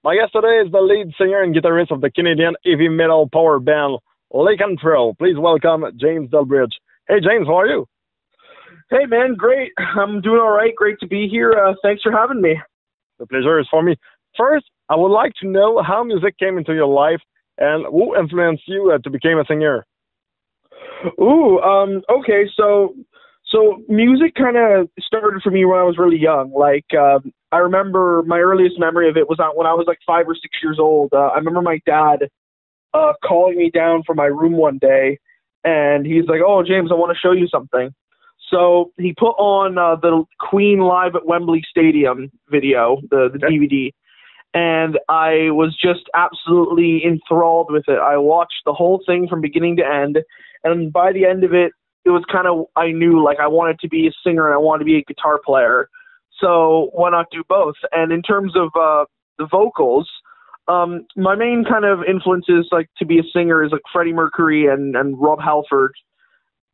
My guest today is the lead singer and guitarist of the Canadian heavy metal power band Lycanthro. Please welcome James Delbridge. Hey James, how are you? Hey man, great. I'm doing all right. Great to be here. Thanks for having me. The pleasure is for me. First, I would like to know how music came into your life and who influenced you to become a singer. Okay. So music kind of started for me when I was really young. I remember my earliest memory of it was when I was like 5 or 6 years old. I remember my dad calling me down from my room one day, and he's like, "Oh, James, I want to show you something." So he put on the Queen Live at Wembley Stadium video, the DVD, and I was just absolutely enthralled with it. I watched the whole thing from beginning to end, and by the end of it, it was kind of, I knew like I wanted to be a singer and I wanted to be a guitar player. So why not do both? And in terms of the vocals, my main kind of influences like to be a singer is like Freddie Mercury and Rob Halford.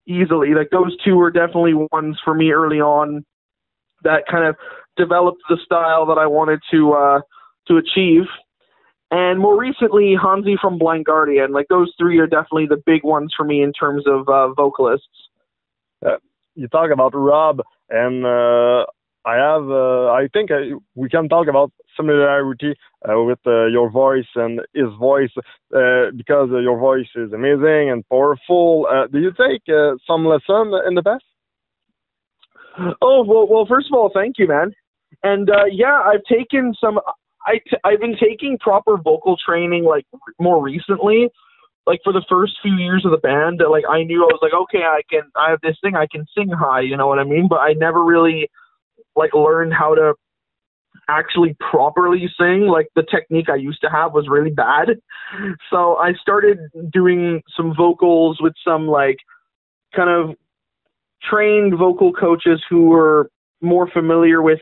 Easily, like those two were definitely ones for me early on that kind of developed the style that I wanted to achieve. And more recently, Hansi from Blind Guardian. Like those three are definitely the big ones for me in terms of vocalists. You talk about Rob, and I think we can talk about similarity with your voice and his voice because your voice is amazing and powerful. Do you take some lesson in the past? Oh, well, first of all, thank you, man. And yeah, I've taken some. I've been taking proper vocal training like more recently. Like for the first few years of the band, like I knew I was like, okay, I have this thing, I can sing high, you know what I mean? But I never really like learned how to actually properly sing. Like the technique I used to have was really bad. So I started doing some vocals with some like kind of trained vocal coaches who were more familiar with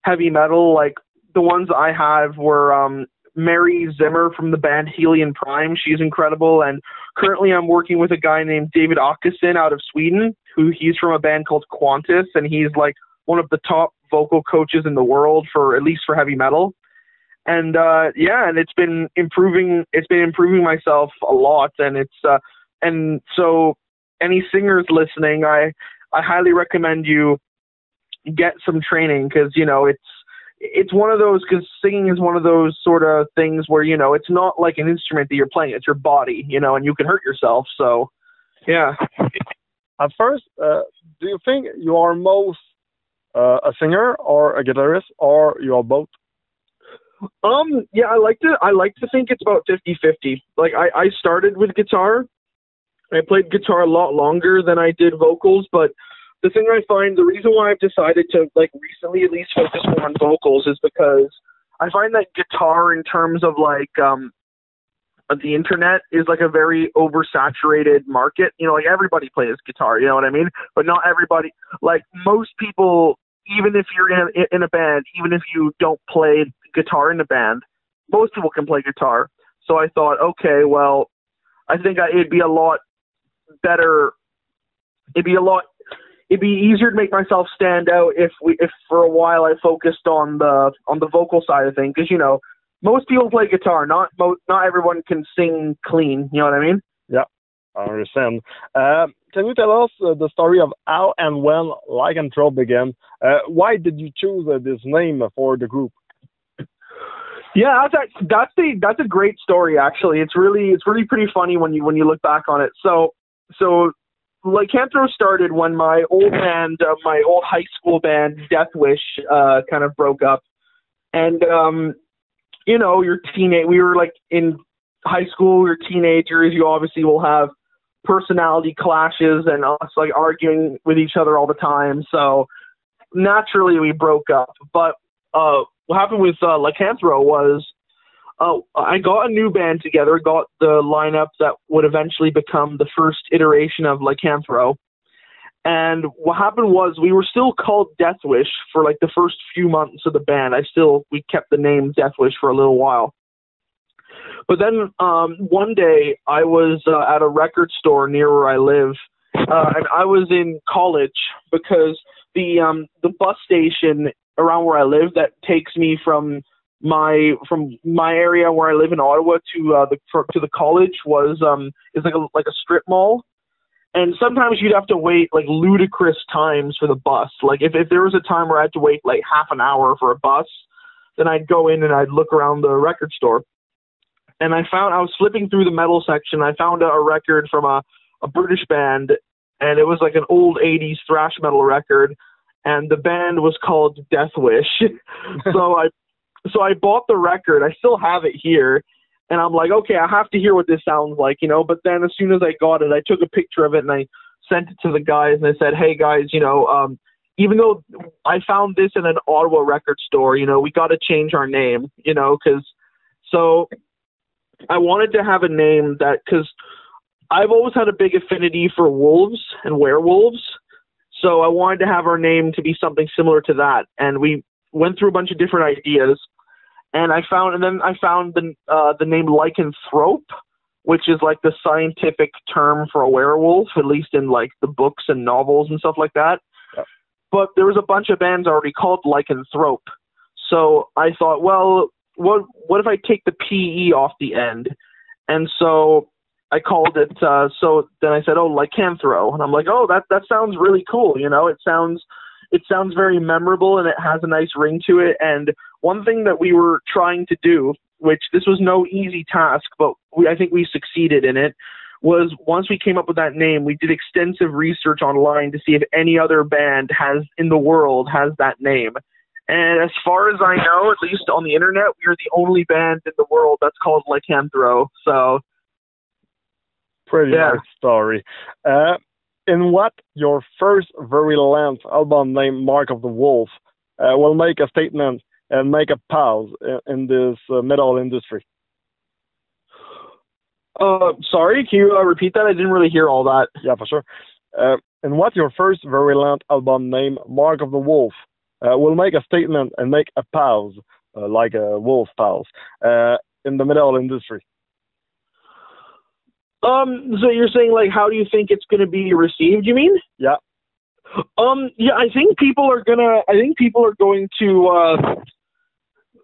heavy metal. Like the ones I have were Mary Zimmer from the band Helion Prime. She's incredible. And currently I'm working with a guy named David Åkesson out of Sweden, he's from a band called Qantas, and he's like one of the top vocal coaches in the world for, at least for heavy metal. And yeah, and it's been improving myself a lot. And and so any singers listening, I highly recommend you get some training, because you know it's one of those, because singing is one of those sort of things where, you know, it's not like an instrument that you're playing, it's your body, you know, and you can hurt yourself. So yeah. At first, do you think you are most a singer or a guitarist, or you are both? Yeah, I like to think it's about 50-50. Like I started with guitar. I played guitar a lot longer than I did vocals, but the thing I find, the reason why I've decided to like recently at least focus more on vocals is because I find that guitar, in terms of like the internet, is like a very oversaturated market. You know, like everybody plays guitar, you know what I mean? But not everybody. Like most people, even if you're in a band, even if you don't play guitar in a band, most people can play guitar. So I thought, okay, well, I think it'd be a lot better. It'd be easier to make myself stand out if for a while I focused on the vocal side of things, because you know most people play guitar, not everyone can sing clean. You know what I mean? Yeah, I understand. Can you tell us the story of how and when Lycanthro began? Why did you choose this name for the group? Yeah, that's a great story actually. It's really pretty funny when you look back on it. So Lycanthro started when my old band, my old high school band, Death Wish, kind of broke up. And, you know, we were like in high school, you're teenagers, you obviously will have personality clashes and us like arguing with each other all the time. So naturally we broke up. But what happened with Lycanthro was, I got a new band together, got the lineup that would eventually become the first iteration of Lycanthro. And what happened was we were still called Death Wish for like the first few months of the band. We kept the name Death Wish for a little while. But then one day I was at a record store near where I live, and I was in college because the bus station around where I live that takes me from my area where I live in Ottawa to the college is like a strip mall. And sometimes you'd have to wait like ludicrous times for the bus. Like if there was a time where I had to wait like half an hour for a bus, then I'd go in and I'd look around the record store. And I was flipping through the metal section. I found a record from a British band, and it was like an old 80s thrash metal record. And the band was called Death Wish. So I bought the record. I still have it here. And I'm like, okay, I have to hear what this sounds like, you know. But then as soon as I got it, I took a picture of it and I sent it to the guys and I said, hey, guys, you know, even though I found this in an Ottawa record store, you know, we got to change our name, you know, so I wanted to have a name because I've always had a big affinity for wolves and werewolves. So I wanted to have our name to be something similar to that. And we went through a bunch of different ideas. And then I found the name Lycanthro, which is like the scientific term for a werewolf, at least in like the books and novels and stuff like that. Yep. But there was a bunch of bands already called Lycanthro. So I thought, well, what if I take the PE off the end? And so I called it, so then I said, Lycanthro. And I'm like, that sounds really cool. You know, it sounds very memorable and it has a nice ring to it. And one thing that we were trying to do, which this was no easy task, but I think we succeeded in it, was once we came up with that name, we did extensive research online to see if any other band in the world has that name. And as far as I know, at least on the internet, we are the only band in the world that's called Lycanthro. So, pretty nice story. In what your first very length album named Mark of the Wolf will make a statement and make a pause in this metal industry? Sorry, can you repeat that? I didn't really hear all that. Yeah, for sure. In what your first very length album named Mark of the Wolf will make a statement and make a pause, like a wolf pause, in the metal industry? So you're saying, like, how do you think it's going to be received, you mean? Yeah. Yeah, I think people are going to,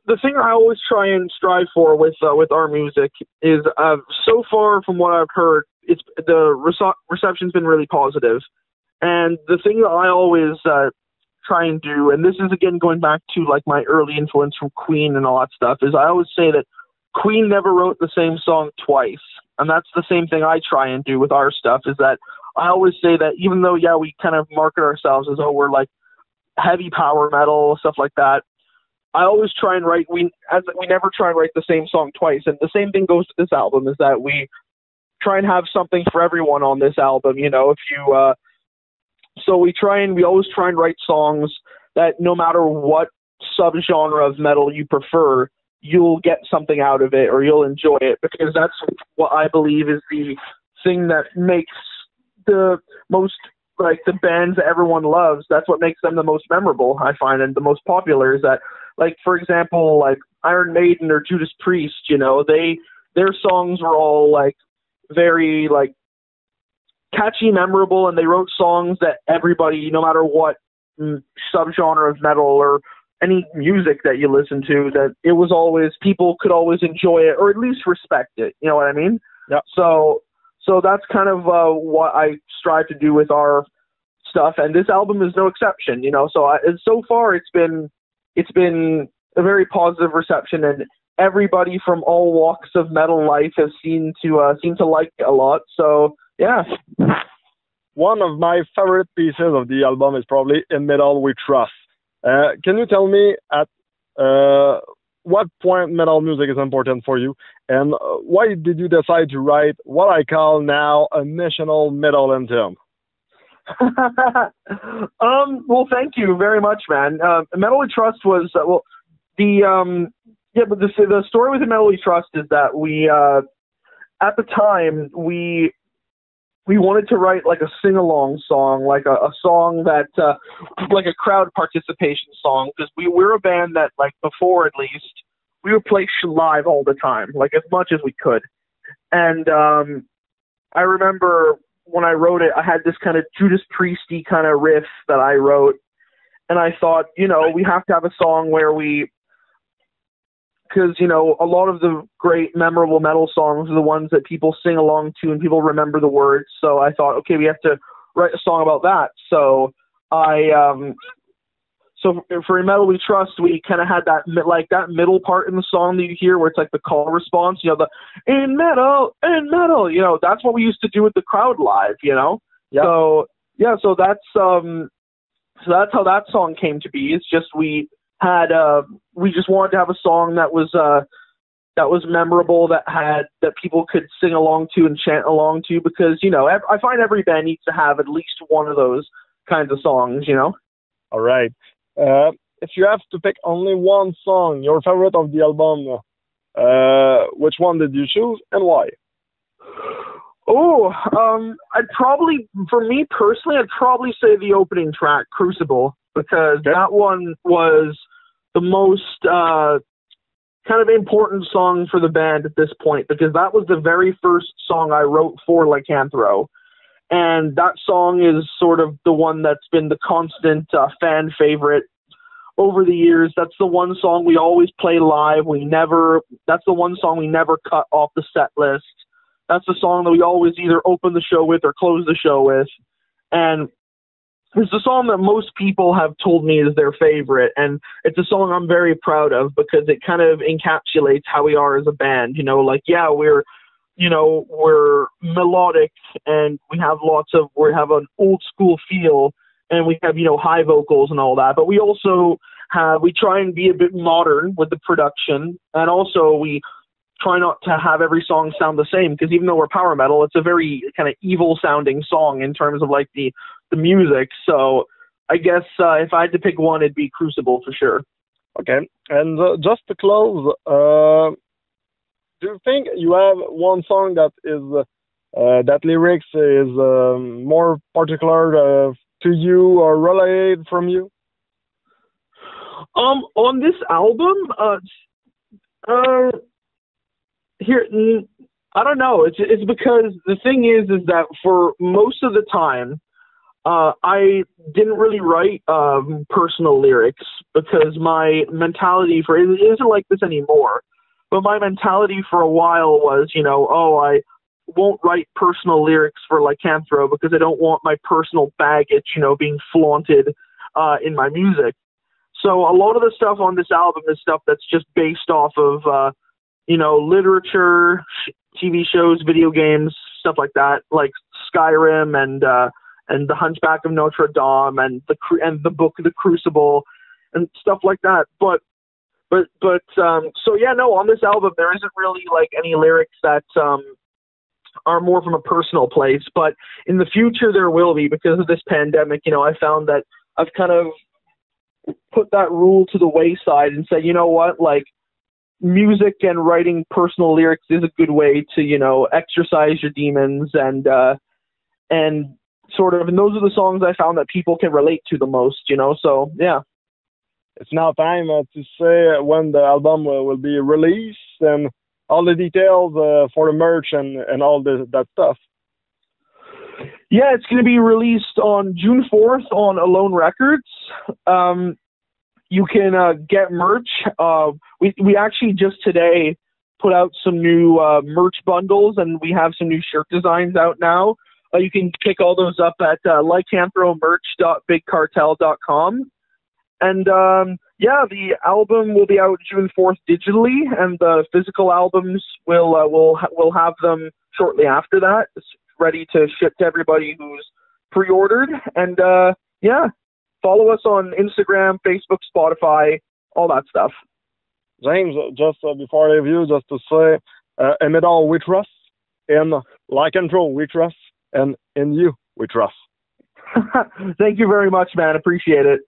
the thing I always try and strive for with our music is, so far from what I've heard, the reception's been really positive. And the thing that I always, try and do, and this is again going back to like my early influence from Queen and all that stuff, is I always say that Queen never wrote the same song twice. And that's the same thing I try and do with our stuff, is that I always say that even though, yeah, we kind of market ourselves as though we're like heavy power metal, stuff like that, I always try and write, we never try and write the same song twice. And the same thing goes to this album, is that we try and have something for everyone on this album. You know, so we always try and write songs that no matter what subgenre of metal you prefer, you'll get something out of it or you'll enjoy it, because that's what I believe is the thing that makes the most, like, the bands that everyone loves, that's what makes them the most memorable, I find, and the most popular, is that, like, for example, like Iron Maiden or Judas Priest, you know, their songs were all like very like catchy, memorable, and they wrote songs that everybody, no matter what subgenre of metal or any music that you listen to, that it was always, people could always enjoy it or at least respect it. You know what I mean? Yeah. So that's kind of what I strive to do with our stuff, and this album is no exception. You know, so far it's been a very positive reception, and everybody from all walks of metal life has seemed to like it a lot. So yeah. One of my favorite pieces of the album is probably In Metal We Trust. Can you tell me at what point metal music is important for you, and why did you decide to write what I call now a national metal anthem? Well, thank you very much, man. Metal We Trust was the story with the Metal We Trust is that we at the time we wanted to write like a sing-along song, like a song that, like a crowd participation song, because we're a band that, like, before at least, we would play live all the time, like as much as we could. And I remember when I wrote it, I had this kind of Judas Priest-y kind of riff that I wrote, and I thought, you know, we have to have a song where we because, you know, a lot of the great memorable metal songs are the ones that people sing along to and people remember the words. So I thought, okay, we have to write a song about that. So so for In Metal We Trust, we kind of had that middle part in the song that you hear where it's like the call response, you know, the in metal, you know, that's what we used to do with the crowd live, you know? Yeah. So that's how that song came to be. It's just we just wanted to have a song that was memorable, that people could sing along to and chant along to, because, you know, I find every band needs to have at least one of those kinds of songs, you know? All right. If you have to pick only one song, your favorite of the album, which one did you choose and why? Oh, for me personally, I'd probably say the opening track, Crucible, because that one was the most kind of important song for the band at this point, because that was the very first song I wrote for Lycanthro. And that song is sort of the one that's been the constant fan favorite over the years. That's the one song we always play live. That's the one song we never cut off the set list. That's the song that we always either open the show with or close the show with. And it's a song that most people have told me is their favorite. And it's a song I'm very proud of because it kind of encapsulates how we are as a band. You know, like, yeah, we're melodic and we have an old school feel and we have, you know, high vocals and all that, but we also we try and be a bit modern with the production, and also we try not to have every song sound the same, because even though we're power metal, it's a very kind of evil sounding song in terms of like the music. So I guess if I had to pick one, it'd be Crucible for sure. Okay, and just to close, do you think you have one song that is that lyrics is more particular to you or related from you? On this album, I don't know. It's because the thing is that for most of the time, I didn't really write personal lyrics, because my mentality it isn't like this anymore. But my mentality for a while was, you know, I won't write personal lyrics for Lycanthro because I don't want my personal baggage, you know, being flaunted in my music. So a lot of the stuff on this album is stuff that's just based off of, you know, literature, TV shows, video games, stuff like that, like Skyrim and The Hunchback of Notre Dame and the book The Crucible and stuff like that. So yeah, no, on this album, there isn't really like any lyrics that are more from a personal place, but in the future there will be, because of this pandemic. You know, I found that I've kind of put that rule to the wayside and said, you know what, like, music and writing personal lyrics is a good way to, you know, exercise your demons and sort of, and those are the songs I found that people can relate to the most, you know, so yeah. It's now time to say when the album will be released and all the details for the merch and all that stuff. Yeah, it's going to be released on June 4th on Alone Records. You can get merch. We actually just today put out some new merch bundles, and we have some new shirt designs out now. You can pick all those up at lycanthromerch.bigcartel.com. And yeah, the album will be out June 4th digitally, and the physical albums we'll have them shortly after that. It's ready to ship to everybody who's pre-ordered. And yeah, follow us on Instagram, Facebook, Spotify, all that stuff. James, just before I leave you, just to say, in Metal we trust, in Lycanthro we trust, and in you we trust. Thank you very much, man. Appreciate it.